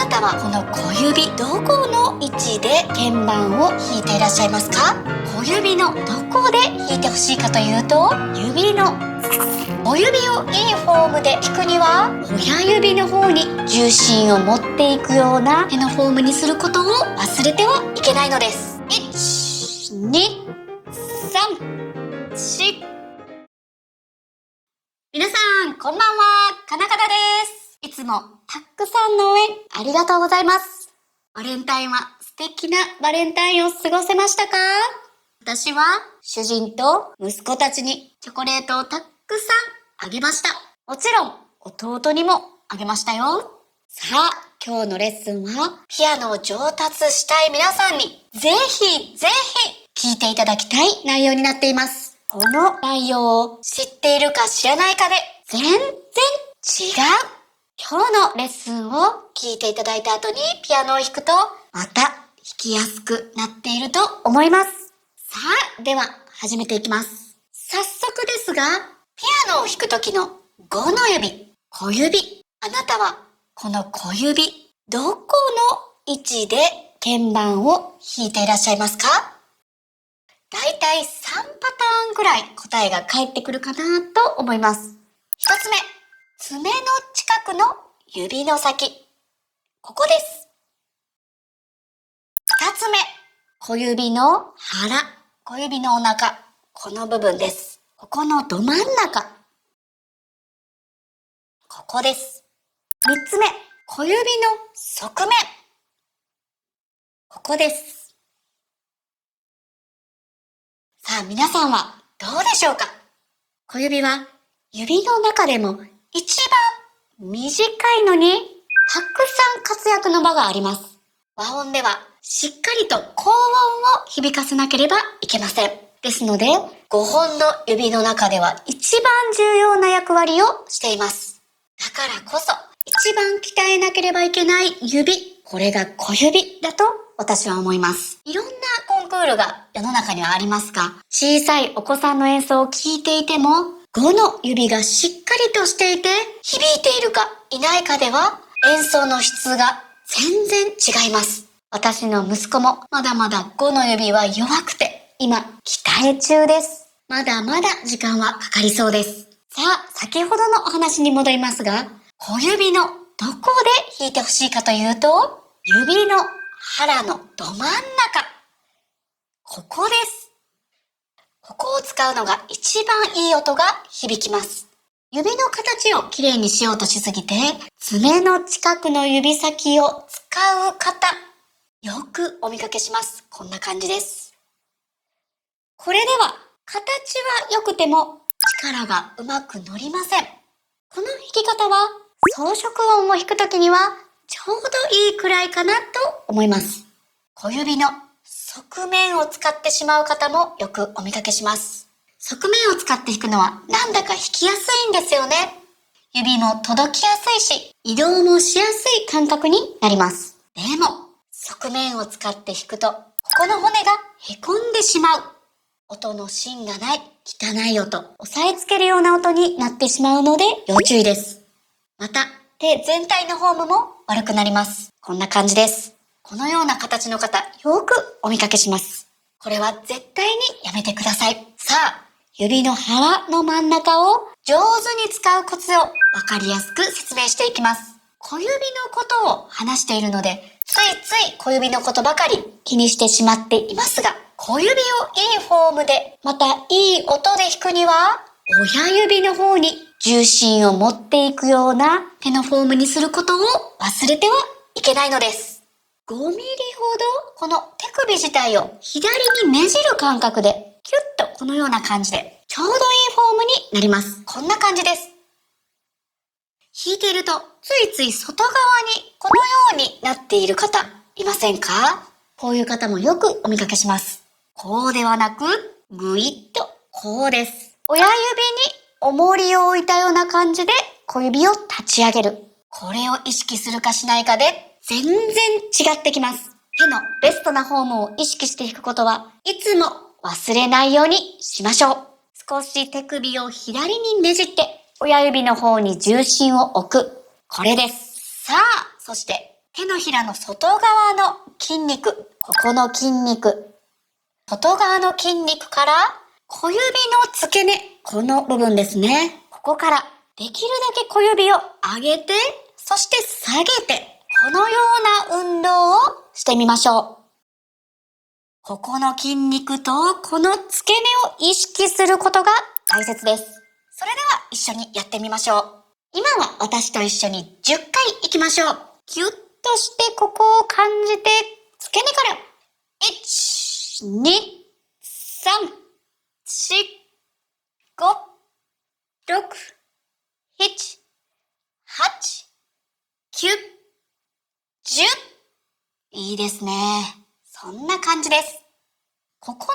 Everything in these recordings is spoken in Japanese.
なたはこの小指どこの位置で鍵盤を弾いていらっしゃいますか？小指のどこで弾いてほしいかというと、小指をいいフォームで弾くには親指の方に重心を持っていくような手のフォームにすることを忘れてはいけないのです。1、2、3、4。皆さん、こんばんは。かなかなです。いつもたくさんの応援ありがとうございます。バレンタインは素敵なバレンタインを過ごせましたか？私は主人と息子たちにチョコレートをたくさんあげました。もちろん弟にもあげましたよ。さあ、今日のレッスンはピアノを上達したい皆さんにぜひぜひ聴いていただきたい内容になっています。この内容を知っているか知らないかで全然違う。今日のレッスンを聴いていただいた後にピアノを弾くとまた弾きやすくなっていると思います。さあ、では始めていきます。早速ですが、ピアノを弾く時の5の指、小指。あなたはこの小指、どこの位置で鍵盤を弾いていらっしゃいますか？だいたい3パターンぐらい答えが返ってくるかなと思います。1つ目、爪の近くの指の先。ここです。2つ目、小指の腹、小指のお腹。この部分です。ここのど真ん中。ここです。3つ目、小指の側面。ここです。さあ皆さんはどうでしょうか？小指は指の中でも一番短いのにたくさん活躍の場があります。和音ではしっかりと高音を響かせなければいけません。ですので5本の指の中では一番重要な役割をしています。だからこそ一番鍛えなければいけない指、これが小指だと私は思います。いろんなコンクールが世の中にはありますが、小さいお子さんの演奏を聴いていても5の指がしっかりとしていて響いているかいないかでは演奏の質が全然違います。私の息子もまだまだ5の指は弱くて今鍛え中です。まだまだ時間はかかりそうです。さあ、先ほどのお話に戻りますが、小指のどこで弾いてほしいかというと、指の腹のど真ん中。ここです。ここを使うのが一番いい音が響きます。指の形をきれいにしようとしすぎて、爪の近くの指先を使う方、よくお見かけします。こんな感じです。これでは、形は良くても力がうまく乗りません。この弾き方は、装飾音を弾くときにはちょうどいいくらいかなと思います。小指の側面を使ってしまう方もよくお見かけします。側面を使って弾くのはなんだか弾きやすいんですよね。指も届きやすいし、移動もしやすい感覚になります。でも、側面を使って弾くと、ここの骨がへこんでしまう。音の芯がない、汚い音、押さえつけるような音になってしまうので要注意です。また、手全体のフォームも悪くなります。こんな感じです。このような形の方、よくお見かけします。これは絶対にやめてください。さあ、指の腹の真ん中を上手に使うコツをわかりやすく説明していきます。小指のことを話しているので、ついつい小指のことばかり気にしてしまっていますが、小指をいいフォームで、またいい音で弾くには、親指の方に重心を持っていくような手のフォームにすることを忘れてはいけないのです。5ミリほどこの手首自体を左にねじる感覚でキュッとこのような感じでちょうどいいフォームになります。こんな感じです。弾いているとついつい外側にこのようになっている方いませんか？こういう方もよくお見かけします。こうではなくぐいっとこうです。親指に重りを置いたような感じで小指を立ち上げる。これを意識するかしないかで全然違ってきます。手のベストなフォームを意識して弾くことはいつも忘れないようにしましょう。少し手首を左にねじって親指の方に重心を置く。これです。さあ、そして手のひらの外側の筋肉、ここの筋肉、外側の筋肉から小指の付け根、この部分ですね。ここからできるだけ小指を上げて、そして下げて、このような運動をしてみましょう。ここの筋肉とこの付け根を意識することが大切です。それでは一緒にやってみましょう。今は私と一緒に10回いきましょう。ぎゅっとしてここを感じて、付け根から、1、2、3、4、5、6、7、8、9、10。いいですね。そんな感じです。ここの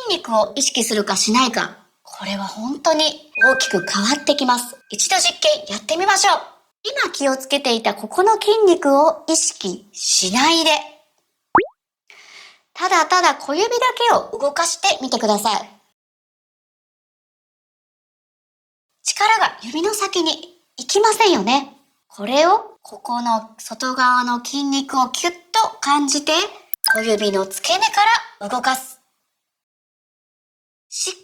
筋肉を意識するかしないか、これは本当に大きく変わってきます。一度実験やってみましょう。今気をつけていたここの筋肉を意識しないで、ただただ小指だけを動かしてみてください。力が指の先に行きませんよね。これをここの外側の筋肉をキュッと感じて、小指の付け根から動かす。しっか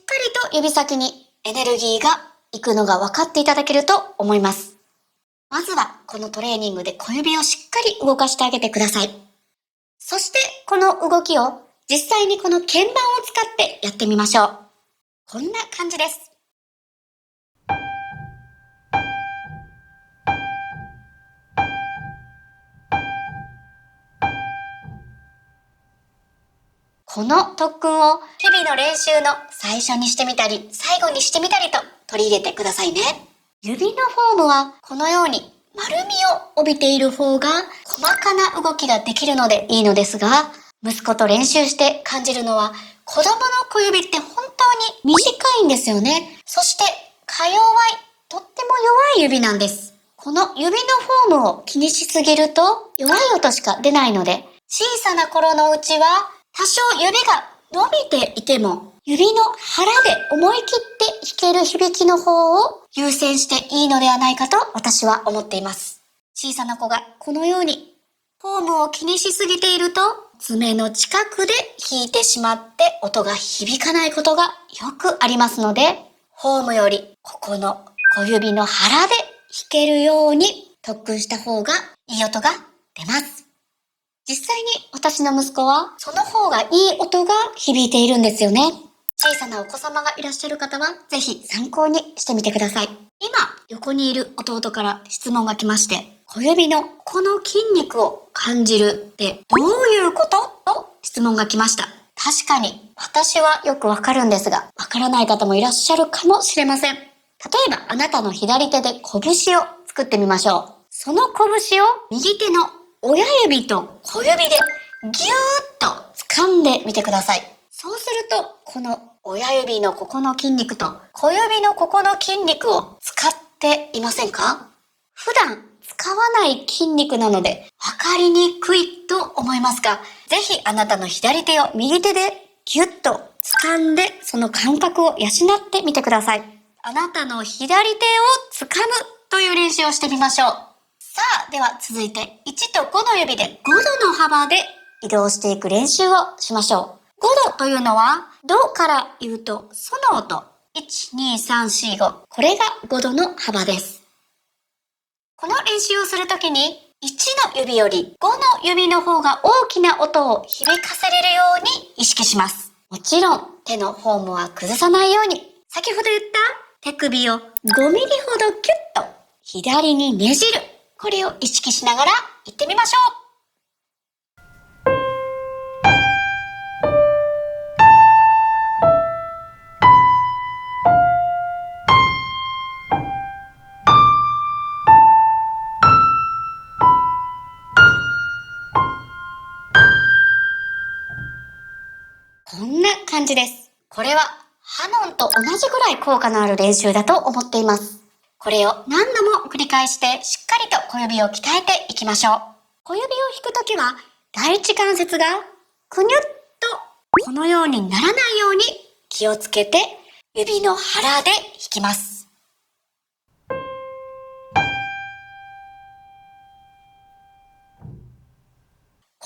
りと指先にエネルギーが行くのが分かっていただけると思います。まずはこのトレーニングで小指をしっかり動かしてあげてください。そしてこの動きを実際にこの鍵盤を使ってやってみましょう。こんな感じです。この特訓を日々の練習の最初にしてみたり、最後にしてみたりと取り入れてくださいね。指のフォームはこのように丸みを帯びている方が細かな動きができるのでいいのですが、息子と練習して感じるのは子供の小指って本当に短いんですよね。そしてとっても弱い指なんです。この指のフォームを気にしすぎると弱い音しか出ないので、小さな頃のうちは多少指が伸びていても、指の腹で思い切って弾ける響きの方を優先していいのではないかと私は思っています。小さな子がこのようにフォームを気にしすぎていると、爪の近くで弾いてしまって音が響かないことがよくありますので、フォームよりここの小指の腹で弾けるように特訓した方がいい音が出ます。実際に私の息子はその方がいい音が響いているんですよね。小さなお子様がいらっしゃる方はぜひ参考にしてみてください。今横にいる弟から質問が来まして、小指のこの筋肉を感じるってどういうことと質問が来ました。確かに私はよくわかるんですが、わからない方もいらっしゃるかもしれません。例えばあなたの左手で拳を作ってみましょう。その拳を右手の親指と小指でぎゅーっと掴んでみてください。そうすると、この親指のここの筋肉と小指のここの筋肉を使っていませんか？普段使わない筋肉なので分かりにくいと思いますが、ぜひあなたの左手を右手でぎゅっと掴んでその感覚を養ってみてください。あなたの左手を掴むという練習をしてみましょう。さあ、では続いて1と5の指で5度の幅で移動していく練習をしましょう。5度というのは、ドから言うとソの音。1、2、3、4、5。これが5度の幅です。この練習をするときに、1の指より5の指の方が大きな音を響かせれるように意識します。もちろん手のフォームは崩さないように、先ほど言った手首を5ミリほどキュッと左にねじる。これを意識しながら行ってみましょう。こんな感じです。これはハノンと同じぐらい効果のある練習だと思っています。これを何度も繰り返してしっかりと小指を鍛えていきましょう。小指を弾くときは第一関節がくにゅっとこのようにならないように気をつけて指の腹で弾きます。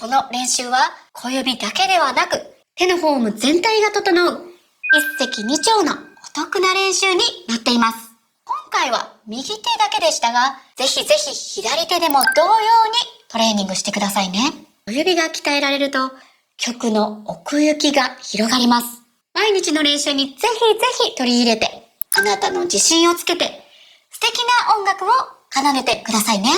この練習は小指だけではなく、手のフォーム全体が整う、一石二鳥のお得な練習になっています。今回は右手だけでしたが、ぜひぜひ左手でも同様にトレーニングしてくださいね。小指が鍛えられると、曲の奥行きが広がります。毎日の練習にぜひぜひ取り入れて、あなたの自信をつけて、素敵な音楽を奏でてくださいね。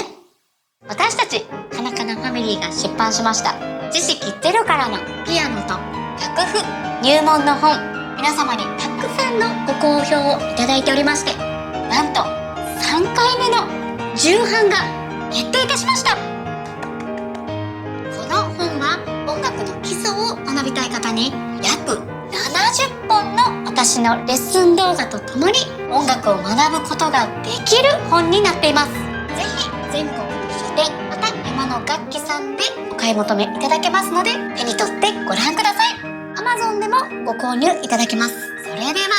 私たちカナカナファミリーが出版しました知識ゼロからのピアノと楽譜入門の本、皆様にたくさんのご好評をいただいておりまして、なんと3回目の重版が決定いたしました。この本は音楽の基礎を学びたい方に約70本の私のレッスン動画とともに音楽を学ぶことができる本になっています。ぜひ全国の書店また山の楽器さんでお買い求めいただけますので、手に取ってご覧ください。Amazon でもご購入いただけます。それでは